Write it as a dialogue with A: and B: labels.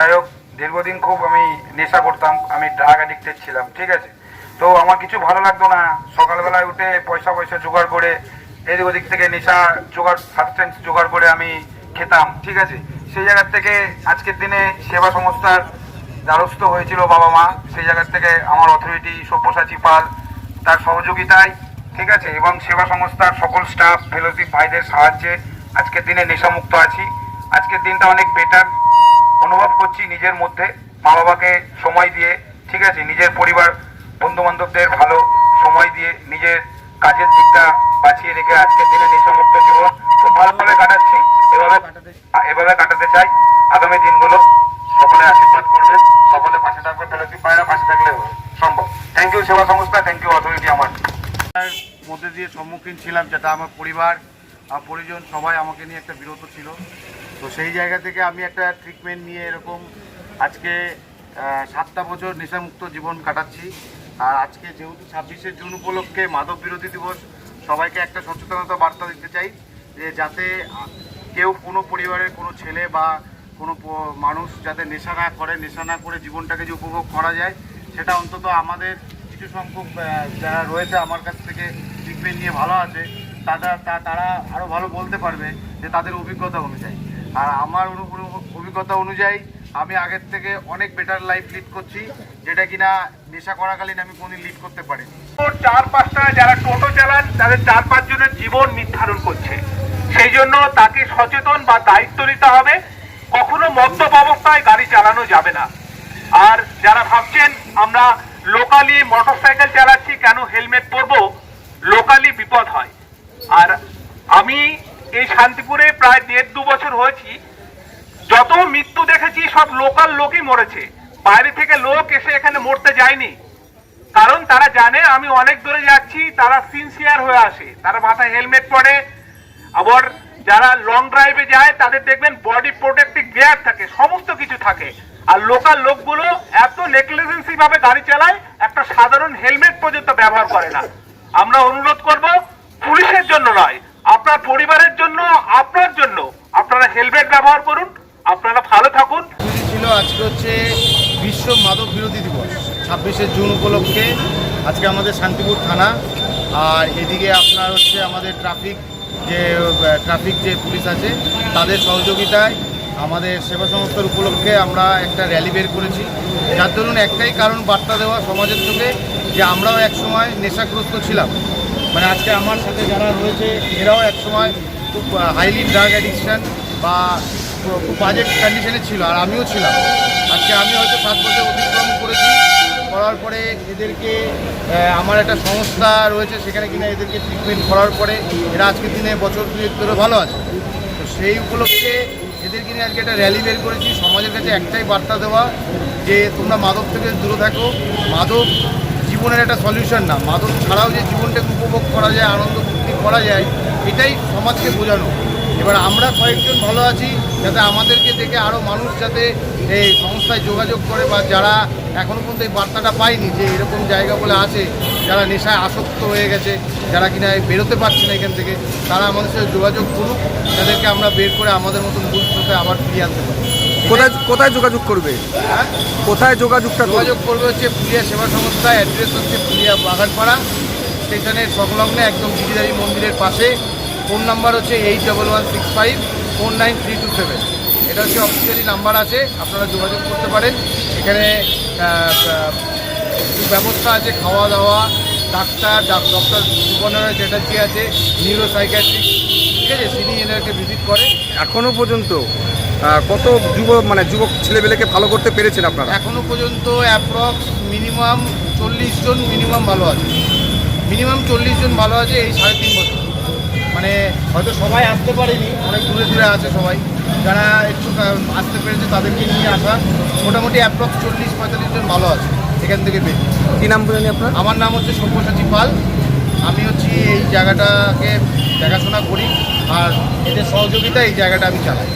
A: যাই হোক, দীর্ঘদিন খুব আমি নেশা করতাম, আমি ড্রাগ অ্যাডিক্টেড ছিলাম, ঠিক আছে। তো আমার কিছু ভালো লাগতো না সকালবেলায় উঠে পয়সা জোগাড় করে এদিক ওদিক থেকে নেশা সাবস্টেন্স জোগাড় করে আমি খেতাম, ঠিক আছে। সেই জায়গার থেকে আজকের দিনে সেবা সংস্থার দ্বারস্থ হয়েছিল বাবা মা, সেই জায়গার থেকে আমার অথরিটি সব্যসাচী পাল তার সহযোগিতায়, ঠিক আছে, এবং সেবা সংস্থার সকল স্টাফ ফেলোশিপ ভাইদের সাহায্যে আজকের দিনে নেশামুক্ত আছি। আজকের দিনটা অনেক বেটার অনুভব করছি নিজের মধ্যে, মা বাবাকে সময় দিয়ে, ঠিক আছে, নিজের পরিবার বন্ধু বান্ধবদের ভালো সময় দিয়ে নিজের কাজের দিকটা বাঁচিয়ে রেখে আজকের দিনে নেশামুক্ত জীবন খুব ভালোভাবে কাটাচ্ছি। এভাবে কাটাতে চাই আগামী দিনগুলো। সকলে আশীর্বাদ করবেন, সকলে পাশে থাকবে, ফেলোশিপ ভাইরা পাশে থাকলে সম্ভব। থ্যাংক ইউ সেবা সংস্থা, থ্যাংক ইউ অথরিটি। আমার মধ্যে দিয়ে সম্মুখীন ছিলাম, যেটা আমার পরিবার পরিজন সবাই আমাকে নিয়ে একটা বিরত ছিল। তো সেই জায়গা থেকে আমি একটা ট্রিটমেন্ট নিয়ে এরকম আজকে 7টা বছর নেশামুক্ত জীবন কাটাচ্ছি। আর আজকে যেহেতু 26শে জুন উপলক্ষে মাদক বিরোধী দিবস, সবাইকে একটা সচেতনতা বার্তা দিতে চাই যে যাতে কেউ কোনো পরিবারের কোনো ছেলে বা কোনো মানুষ যাতে নেশা না করে জীবনটাকে যে উপভোগ করা যায়, সেটা অন্তত আমাদের কিছু সংখ্যক যারা রয়েছে আমার কাছ থেকে ট্রিটমেন্ট নিয়ে ভালো আছে তারা আরও ভালো বলতে পারবে যে তাদের অভিজ্ঞতা অনুযায়ী। আর আমার অভিজ্ঞতা অনুযায়ী আমি আগের থেকে অনেক বেটার লাইফ লিড করছি, যেটা কিনা নেশা করাকালীন আমি কোনোদিন লিড করতে পারিনি।
B: 4-5টা যারা টোটো চালান তাদের 4-5 জনের জীবন নির্ধারণ করছে, সেই জন্য তাকে সচেতন বা দায়িত্ব নিতে হবে। কখনো মদ্যপ অবস্থায় গাড়ি চালানো যাবে না। আর যারা ভাবছেন আমরা লোকালি মোটরসাইকেল চালাচ্ছি, কেন হেলমেট পরবো, লোকালি বিপদ হয়। আর আমি এই শান্তিপুরে প্রায় 1.5-2 বছর হয়েছি, যত মৃত্যু দেখেছি সব লোকাল লোকই মরেছে, বাইরে থেকে লোক এসে এখানে মরতে যায়নি। কারণ তারা জানে আমি অনেক দূরে যাচ্ছি, তারা সিনসিয়ার হয়ে আসে, তারা মাথায় হেলমেট পরে। আবার যারা লং ড্রাইভে যায় তাদের দেখবেন বডি প্রোটেক্টিভ গিয়ার থাকে, সমস্ত কিছু থাকে। আর লোকাল লোকগুলো এত নেগলিজেন্সি ভাবে গাড়ি চালায়, একটা সাধারণ হেলমেট পর্যন্ত ব্যবহার করে না। আমরা অনুরোধ করব, পুলিশের জন্য নয়, আপনার পরিবারের জন্য, আপনার জন্য আপনারা হেলমেট ব্যবহার করুন। আপনারা ভালো থাকুন।
C: ছিল আজকে হচ্ছে বিশ্ব মাদক বিরোধী দিবস, 26শে জুন উপলক্ষে আজকে আমাদের শান্তিপুর থানা আর এদিকে আপনার হচ্ছে আমাদের ট্রাফিক যে পুলিশ আছে তাদের সহযোগিতায় আমাদের সেবা সংস্থার উপলক্ষে আমরা একটা র্যালি বের করেছি, যার দরুন একটাই কারণ বার্তা দেওয়া সমাজের চোখে যে আমরাও একসময় নেশাগ্রস্ত ছিলাম। মানে আজকে আমার সাথে যারা রয়েছে এরাও একসময় খুব হাইলি ড্রাগ অ্যাডিকশান বা খুব বাজেট কন্ডিশনে ছিল, আর আমিও ছিলাম। আজকে আমি হয়তো 7 বছর অতিক্রম করার পরে এদেরকে আমার একটা সংস্থা রয়েছে, সেখানে কিনা এদেরকে ট্রিটমেন্ট করার পরে এরা আজকের দিনে বছর 2 ধরে ভালো আছে। তো সেই উপলক্ষে এদেরকে নিয়ে আজকে একটা র্যালি বের করেছি, সমাজের কাছে একটাই বার্তা দেওয়া যে তোমরা মাদক থেকে দূরে থাকো। মাদক জীবনের একটা সলিউশন না, মাদক ছাড়াও যে জীবনটাকে উপভোগ করা যায়, আনন্দ ফুর্তি করা যায়, এটাই সমাজকে বোঝানো। এবার আমরা কয়েকজন ভালো আছি, যাতে আমাদেরকে দেখে আরও মানুষ যাতে এই সংস্থায় যোগাযোগ করে, বা যারা এখনও পর্যন্ত এই বার্তাটা পায়নি যে এরকম জায়গা বলে আছে, যারা নেশায় আসক্ত হয়ে গেছে, যারা কিনা বেরোতে পারছে না এখান থেকে, তারা আমাদের সাথে যোগাযোগ করুক, তাদেরকে আমরা বের করে আমাদের মতন মূল স্রোতে আবার ফিরিয়ে আনতে পারি।
D: কোথায় যোগাযোগ করবে?
C: হ্যাঁ,
D: কোথায় যোগাযোগ
C: করবে হচ্ছে পুলিয়া সেবা সংস্থা, অ্যাড্রেস হচ্ছে পুলিয়া বাগানপাড়া স্টেশনের সংলগ্ন একদম গিরিধারী মন্দিরের পাশে। ফোন নাম্বার হচ্ছে 8115493227। এটা হচ্ছে অফিসিয়ালি নাম্বার আছে, আপনারা যোগাযোগ করতে পারেন। এখানে ব্যবস্থা আছে, খাওয়া দাওয়া, ডক্টর সুবর্ণরায় চ্যাটার্জি আছে, নিউরো সাইকিয়াট্রিস্ট, ঠিক আছে, তিনি এনাকে ভিজিট করে।
D: এখনও পর্যন্ত কত যুবক ছেলেবেলেকে ভালো করতে পেরেছেন আপনারা?
C: এখনও পর্যন্ত অ্যাপ্রক্স মিনিমাম 40 জন ভালো আছে, এই 3.5 বছর। মানে হয়তো সবাই আসতে পারেনি, অনেক দূরে আছে সবাই, যারা একটু আসতে পেরেছে তাদেরকে নিয়ে আসা। মোটামুটি অ্যাপ্রক্স 40-45 জন ভালো আছে এখান থেকে পেয়ে।
D: কী নাম বলেন আপনার?
C: আমার নাম হচ্ছে সব্যসাচী পাল। আমি হচ্ছি এই জায়গাটাকে দেখাশোনা করি, আর এদের সহযোগিতা এই জায়গাটা আমি চালাই।